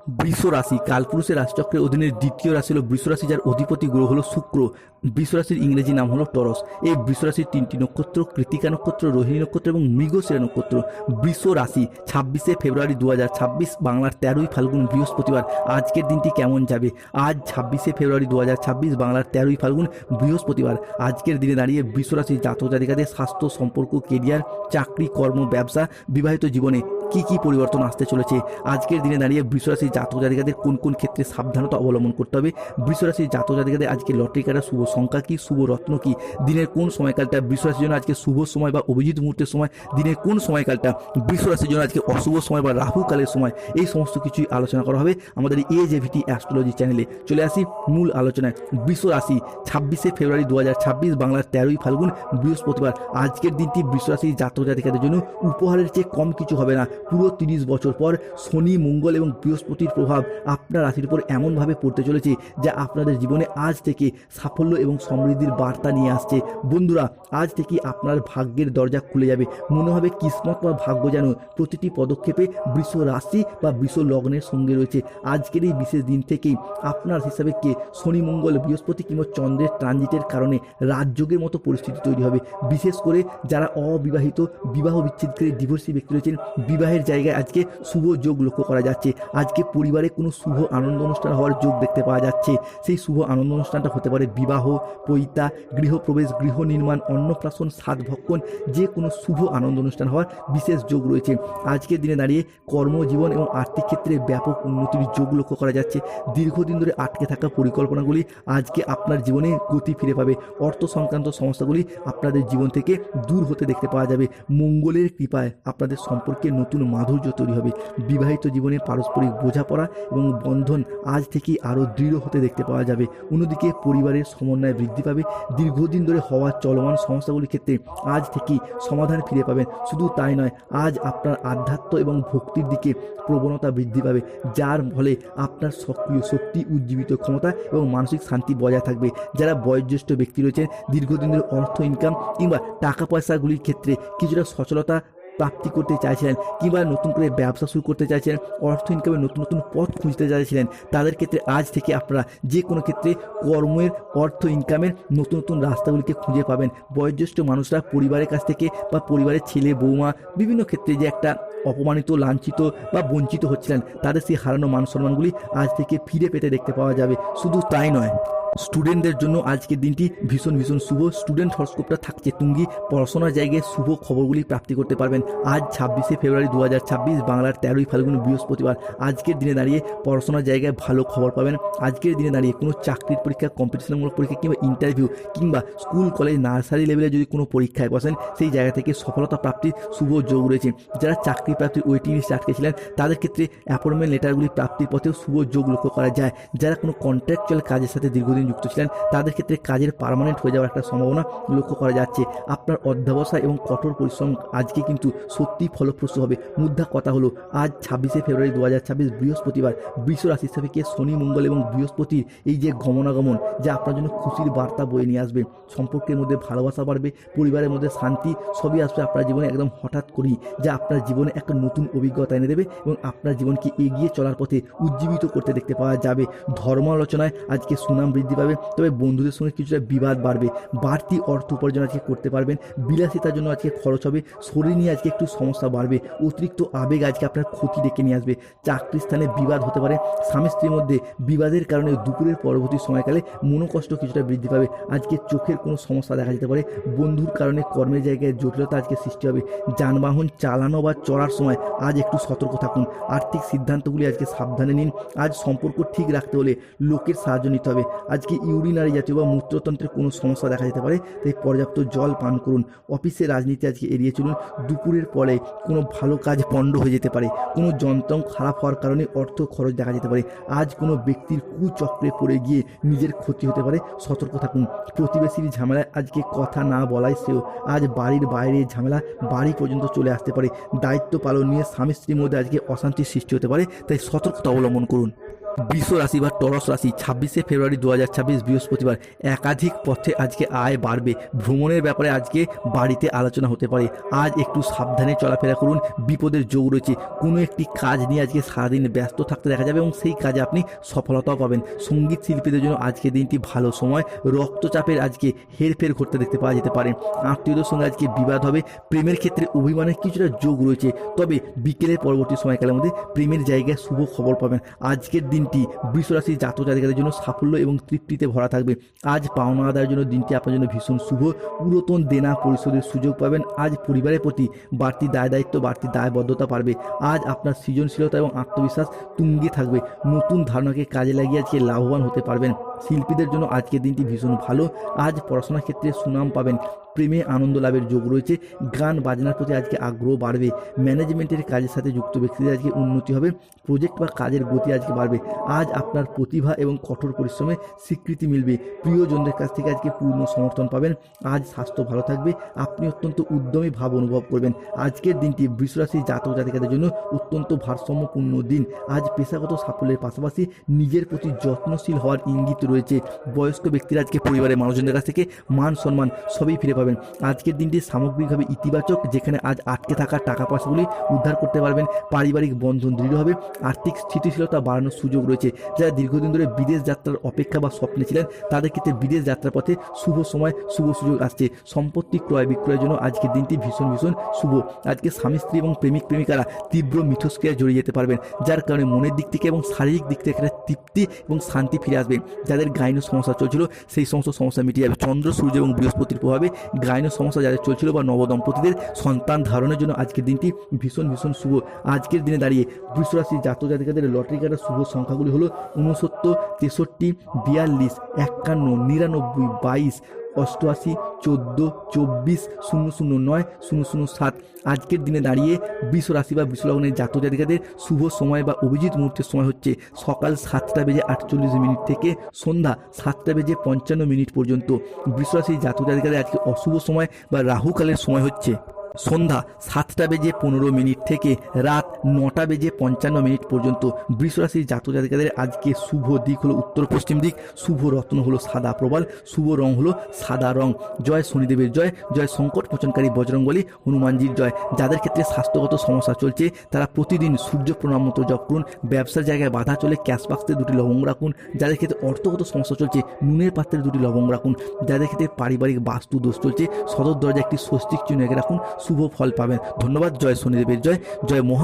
বৃষ রাশি কালপুরুষের রাশিচক্রের অধীনে দ্বিতীয় রাশি হলো বৃষ রাশি, যার অধিপতি গ্রহ হলো শুক্র। বৃষ রাশির ইংরেজি নাম হলো টরস। এই বৃষ রাশির তিনটি নক্ষত্র কৃতিকা নক্ষত্র, রোহিণী নক্ষত্র এবং মৃগশিরা নক্ষত্র। বৃষ রাশি 26শে ফেব্রুয়ারি 2026 বাংলার 13ই ফাল্গুন বৃহস্পতিবার। আজকের দিনটি কেমন যাবে? আজ 26শে ফেব্রুয়ারি 2026 বাংলার 13ই ফাল্গুন বৃহস্পতিবার। আজকের দিনে দাঁড়িয়ে বৃষ রাশির জাতক জাতিকাদের স্বাস্থ্য, সম্পর্ক, কেরিয়ার, চাকরি, কর্ম, ব্যবসা, বিবাহিত জীবনে কি কি পরিবর্তন আসতে চলেছে? আজকের দিনে দাঁড়িয়ে বৃষ রাশির জাতক জাতিকাদের কোন কোন ক্ষেত্রে সাবধানতা অবলম্বন করতে হবে? বৃষ রাশির জাতক জাতিকাদের আজকে লটারি কাটা শুভ সংখ্যা কি, শুভ রত্ন কি, দিনের কোন সময়কালটা বৃষ রাশির জন্য আজকে শুভ সময় বা অভিজিৎ মুহূর্তের সময়, দিনের কোন সময়কালটা বৃষ রাশির জন্য আজকে অশুভ সময় বা রাহু কালের সময়, এই সমস্ত কিছুই আলোচনা করা হবে আমাদের AJVT অ্যাস্ট্রোলজি চ্যানেলে। চলে আসি মূল আলোচনায়। বৃষ রাশি 26শে ফেব্রুয়ারি 2026 বাংলার 13ই ফাল্গুন বৃহস্পতিবার। আজকের দিনটি বৃষ রাশির জাতক জাতিকাদের জন্য উপহারের চেয়ে কম কিছু হবে না। পুরো 30 বছর পর শনি, মঙ্গল এবং বৃহস্পতির প্রভাব আপনার রাশির উপর এমনভাবে পড়তে চলেছে যা আপনাদের জীবনে আজ থেকে সাফল্য এবং সমৃদ্ধির বার্তা নিয়ে আসছে। বন্ধুরা, আজ থেকে আপনার ভাগ্যের দরজা খুলে যাবে। মনে হবে কিসমত বা ভাগ্য যেন প্রতিটি পদক্ষেপে বৃষ রাশি বা বৃষ লগ্নের সঙ্গে রয়েছে। আজকের এই বিশেষ দিন থেকেই আপনার হিসাবে কে শনি, মঙ্গল, বৃহস্পতি কিংবা চন্দ্রের ট্রানজিটের কারণে রাজযোগের মতো পরিস্থিতি তৈরি হবে। বিশেষ করে যারা অবিবাহিত, বিবাহ বিচ্ছেদকারী, ডিভোর্সি ব্যক্তি রয়েছেন, বিবাহের জায়গায় আজকে শুভ যোগ লক্ষ্য করা যাচ্ছে। আজকে পরিবারে কোনো শুভ আনন্দ অনুষ্ঠান হওয়ার যোগ দেখতে পাওয়া যাচ্ছে। সেই শুভ আনন্দ অনুষ্ঠানটা হতে পারে বিবাহ, পৈতা, গৃহপ্রবেশ, গৃহ নির্মাণ, অন্নপ্রাশন, সাধভক্ষণ, যে কোনো শুভ আনন্দ অনুষ্ঠান হওয়ার বিশেষ যোগ রয়েছে। আজকের দিনে দাঁড়িয়ে কর্মজীবন এবং আর্থিক ক্ষেত্রে ব্যাপক উন্নতির যোগ লক্ষ্য করা যাচ্ছে। দীর্ঘদিন ধরে আটকে থাকা পরিকল্পনাগুলি আজকে আপনার জীবনে গতি ফিরে পাবে। অর্থ সংক্রান্ত সমস্যাগুলি আপনাদের জীবন থেকে দূর হতে দেখতে পাওয়া যাবে। মঙ্গলের কৃপায় আপনাদের সম্পর্কে নতুন মাধুর্য তৈরি হবে। বিবাহিত জীবনে পারস্পরিক বোঝাপড়া এবং বন্ধন আজ থেকেই আরও দৃঢ় হতে দেখতে পাওয়া যাবে। অন্যদিকে পরিবারের সমন্বয় বৃদ্ধি পাবে। দীর্ঘদিন ধরে হওয়া চলমান সমস্যাগুলির ক্ষেত্রে আজ থেকেই সমাধান ফিরে পাবেন। শুধু তাই নয়, আজ আপনার আধ্যাত্ম এবং ভক্তির দিকে প্রবণতা বৃদ্ধি পাবে, যার ফলে আপনার সক্রিয় শক্তি, উজ্জীবিত ক্ষমতা এবং মানসিক শান্তি বজায় থাকবে। যারা বয়োজ্যেষ্ঠ ব্যক্তি রয়েছেন, দীর্ঘদিন ধরে অর্থ ইনকাম কিংবা টাকা পয়সাগুলির ক্ষেত্রে কিছুটা সচলতা প্রাপ্তি করতে চাইছিলেন কিংবা নতুন করে ব্যবসা শুরু করতে চাইছিলেন, অর্থ ইনকামের নতুন নতুন পথ খুঁজতে চাইছিলেন, তাদের ক্ষেত্রে আজ থেকে আপনারা যে কোনো ক্ষেত্রে কর্মের, অর্থ ইনকামের নতুন নতুন রাস্তাগুলিকে খুঁজে পাবেন। বয়োজ্যেষ্ঠ মানুষরা পরিবারের কাছ থেকে বা পরিবারের ছেলে, বৌমা বিভিন্ন ক্ষেত্রে যে একটা অপমানিত, লাঞ্ছিত বা বঞ্চিত হচ্ছিলেন, তাদের সেই হারানো মান সম্মানগুলি আজ থেকে ফিরে পেতে দেখতে পাওয়া যাবে। শুধু তাই নয়, স্টুডেন্টদের জন্য আজকের দিনটি ভীষণ ভীষণ শুভ। স্টুডেন্ট হরস্কোপটা থাকছে তুঙ্গি। পড়াশোনার জায়গায় শুভ খবরগুলি প্রাপ্তি করতে পারবেন। আজ 26শে ফেব্রুয়ারি 2026 বাংলার 13ই ফাল্গুন বৃহস্পতিবার। আজকের দিনে দাঁড়িয়ে পড়াশোনার জায়গায় ভালো খবর পাবেন। আজকের দিনে দাঁড়িয়ে কোনো চাকরির পরীক্ষা, কম্পিটিশনমূলক পরীক্ষা কিংবা ইন্টারভিউ কিংবা স্কুল, কলেজ, নার্সারি লেভেলে যদি কোনো পরীক্ষায় বসেন, সেই জায়গা থেকে সফলতা প্রাপ্তির শুভ যোগ রয়েছে। যারা চাকরি প্রাপ্তির ওয়েটিং লিস্টে আটকে ছিলেন, তাদের ক্ষেত্রে অ্যাপয়েন্টমেন্ট লেটারগুলি প্রাপ্তির পথেও শুভ যোগ লক্ষ্য করা যায়। যারা কোনো কন্ট্রাকচুয়াল কাজের সাথে দীর্ঘদিন যুক্ত ছিলেন, তাদের ক্ষেত্রে কাজের পার্মানেন্ট হয়ে যাওয়ার একটা সম্ভাবনা লক্ষ্য করা যাচ্ছে। আপনার অধ্যবসায় এবং কঠোর পরিশ্রম আজকে কিন্তু সত্যি ফলপ্রসূ হবে। মুদ্রা কথা হলো, আজ 26শে ফেব্রুয়ারি 2026 বৃহস্পতিবার বৃষ রাশি হিসাবে শনি, মঙ্গল এবং বৃহস্পতির এই যে গমনাগমন, যা আপনার জন্য খুশির বার্তা বয়ে নিয়ে আসবে। সম্পর্কের মধ্যে ভালোবাসা বাড়বে, পরিবারের মধ্যে শান্তি, সবই আসবে আপনার জীবনে একদম হঠাৎ করেই, যা আপনার জীবনে একটা নতুন অভিজ্ঞতা এনে দেবে এবং আপনার জীবনকে এগিয়ে চলার পথে উজ্জীবিত করতে দেখতে পাওয়া যাবে। ধর্ম আলোচনায় আজকে সুনাম বৃদ্ধি পাবে, তবে বন্ধুদের সঙ্গে কিছুটা বিবাদ বাড়বে। বাড়তি অর্থ উপার্জন আজকে করতে পারবেন। বিলাসিতার জন্য আজকে খরচ হবে। শরীর নিয়ে আজকে একটু সমস্যা বাড়বে। অতিরিক্ত আবেগ আজকে আপনার ক্ষতি ডেকে নিয়ে আসবে। চাকরির স্থানে বিবাদ হতে পারে। স্বামী স্ত্রীর মধ্যে বিবাদের কারণে দুপুরের পরবর্তী সময়কালে মনোকষ্ট কিছুটা বৃদ্ধি পাবে। আজকে চোখের কোনো সমস্যা দেখা যেতে পারে। বন্ধুর কারণে কর্মের জায়গায় জটিলতা আজকে সৃষ্টি হবে। যানবাহন চালানো বা চড়ার সময় আজ একটু সতর্ক থাকুন। আর্থিক সিদ্ধান্তগুলি আজকে সাবধানে নিন। আজ সম্পর্ক ঠিক রাখতে হলে লোকের সাহায্য নিতে হবে। আজকে ইউরিনারি জাতীয় বা মূত্রতন্ত্রের কোনো সমস্যা দেখা যেতে পারে, তাই পর্যাপ্ত জল পান করুন। অফিসে রাজনীতি আজকে এড়িয়ে চলুন। দুপুরের পরে কোনো ভালো কাজ পণ্ড হয়ে যেতে পারে। কোনো যন্ত্র খারাপ হওয়ার কারণে অর্থ খরচ দেখা যেতে পারে। আজ কোনো ব্যক্তির কুচক্রে পড়ে গিয়ে নিজের ক্ষতি হতে পারে, সতর্ক থাকুন। প্রতিবেশীর ঝামেলায় আজকে কথা না বলাই শ্রেয়। আজ বাড়ির বাইরে ঝামেলা বাড়ি পর্যন্ত চলে আসতে পারে। দায়িত্ব পালন নিয়ে স্বামী স্ত্রীর মধ্যে আজকে অশান্তির সৃষ্টি হতে পারে, তাই সতর্কতা অবলম্বন করুন। বৃষ রাশি বা টরস রাশি 26শে ফেব্রুয়ারি 2026 বৃহস্পতিবার। একাধিক পথে আজকে আয় বাড়বে। ভ্রমণের ব্যাপারে আজকে বাড়িতে আলোচনা হতে পারে। আজ একটু সাবধানে চলাফেরা করুন, বিপদের যোগ রয়েছে। কোনো একটি কাজ নিয়ে আজকে সারাদিন ব্যস্ত থাকতে দেখা যাবে এবং সেই কাজে আপনি সফলতাও পাবেন। সঙ্গীত শিল্পীদের জন্য আজকে দিনটি ভালো সময়। রক্তচাপের আজকে হেরফের ঘটতে দেখতে পাওয়া যেতে পারে। আত্মীয়দের সঙ্গে আজকে বিবাদ হবে। প্রেমের ক্ষেত্রে অভিমানের কিছুটা যোগ রয়েছে, তবে বিকেলের পরবর্তী সময়কালের মধ্যে প্রেমের জায়গায় শুভ খবর পাবেন। আজকের দিনটি বৃষ রাশির জাতক জাতিকাদের জন্য সাফল্য এবং তৃপ্তিতে ভরা থাকবে। আজ পাওনা আদায়ের জন্য দিনটি আপনার জন্য ভীষণ শুভ। পুরাতন দেনা পরিশোধের সুযোগ পাবেন। আজ পরিবারের প্রতি বাড়তি দায়িত্ব, বাড়তি দায়বদ্ধতা বাড়বে। আজ আপনার সৃজনশীলতা এবং আত্মবিশ্বাস তুঙ্গে থাকবে। নতুন ধারণাকে কাজে লাগিয়ে আজকে লাভবান হতে পারবেন। শিল্পীদের জন্য আজকের দিনটি ভীষণ ভালো। আজ পড়াশোনার ক্ষেত্রে সুনাম পাবেন। প্রেমে আনন্দ লাভের যোগ রয়েছে। গান বাজনার প্রতি আজকে আগ্রহ বাড়বে। ম্যানেজমেন্টের কাজের সাথে যুক্ত ব্যক্তিদের আজকে উন্নতি হবে। প্রজেক্ট বা কাজের গতি আজকে বাড়বে। আজ আপনার প্রতিভা এবং কঠোর পরিশ্রমে স্বীকৃতি মিলবে। প্রিয়জনদের কাছ থেকে আজকে পূর্ণ সমর্থন পাবেন। আজ স্বাস্থ্য ভালো থাকবে। আপনি অত্যন্ত উদ্যমী ভাব অনুভব করবেন। আজকের দিনটি বৃষ রাশির জাতক জাতিকাদের জন্য অত্যন্ত ভারসাম্যপূর্ণ দিন। আজ পেশাগত সাফল্যের পাশাপাশি নিজের প্রতি যত্নশীল হওয়ার ইঙ্গিত রয়েছে। বয়স্ক ব্যক্তিরা আজকে পরিবারের মানুষজনের কাছ থেকে মান সম্মান সবই ফিরে পাবেন। আজকের দিনটি সামগ্রিকভাবে ইতিবাচক, যেখানে আজ আটকে থাকা টাকা পয়সাগুলি উদ্ধার করতে পারবেন। পারিবারিক বন্ধন দৃঢ় হবে। আর্থিক স্থিতিশীলতা বাড়ানোর সুযোগ রয়েছে। যারা দীর্ঘদিন ধরে বিদেশ যাত্রার অপেক্ষা বা স্বপ্নে ছিলেন, তাদের ক্ষেত্রে বিদেশ যাত্রার পথে শুভ সময়, শুভ সুযোগ আসছে। সম্পত্তি ক্রয় বিক্রয়ের জন্য আজকের দিনটি ভীষণ শুভ। আজকে স্বামী স্ত্রী এবং প্রেমিক প্রেমিকারা তীব্র মিথস্ক্রিয়ায় জড়িয়ে যেতে পারবেন, যার কারণে মনের দিক থেকে এবং শারীরিক দিক থেকে একটা তৃপ্তি এবং শান্তি ফিরে আসবে। যাদের গাইনো সমস্যা চলছিল, সেই সমস্ত সমস্যা মিটে যাবে। চন্দ্র, সূর্য এবং বৃহস্পতির প্রভাবে গাইনো সমস্যা যাদের চলছিল বা নবদম্পতিদের সন্তান ধারণের জন্য আজকের দিনটি ভীষণ শুভ। আজকের দিনে দাঁড়িয়ে বৃষ রাশির জাতক জাতিকাদের লটারি কাটার শুভ সংখ্যাগুলি হলো 69, 63, 42, 51, 99, 22, 88, 14, 24, 009, 007। আজকের দিনে দাঁড়িয়ে বৃষ রাশি বা বৃষ লগ্নের জাতক জাতিকাদের শুভ সময় বা অভিজিৎ মুহূর্তের সময় হচ্ছে সকাল 7:48 থেকে সন্ধ্যা 7:55 পর্যন্ত। বৃষ রাশির জাতক জাতিকাদের আজকে অশুভ সময় বা রাহুকালের সময় হচ্ছে সন্ধ্যা 7:15 থেকে রাত 9:55 পর্যন্ত। বৃষ রাশির জাতক জাতিকাদের আজকে শুভ দিক হলো উত্তর পশ্চিম দিক। শুভ রত্ন হলো সাদা প্রবাল। শুভ রং হলো সাদা রং। জয় শনিদেবের জয়। জয় সংকট মোচনকারী বজরংবলী হনুমানজির জয়। যাদের ক্ষেত্রে স্বাস্থ্যগত সমস্যা চলছে, তারা প্রতিদিন সূর্য প্রণাম মন্ত্র জপ করুন। ব্যবসার জায়গায় বাধা চলে, ক্যাশ বাক্সে 2টি লবঙ্গ রাখুন। যাদের ক্ষেত্রে অর্থগত সমস্যা চলছে, নুনের পাত্রে 2টি লবঙ্গ রাখুন। যাদের ক্ষেত্রে পারিবারিক বাস্তু দোষ চলছে, সদর দরজায় একটি স্বস্তিক চিহ্ন এঁকে রাখুন। শুভ ফল পাবেন। ধন্যবাদ। জয় শনিদেবের জয়। জয় মহা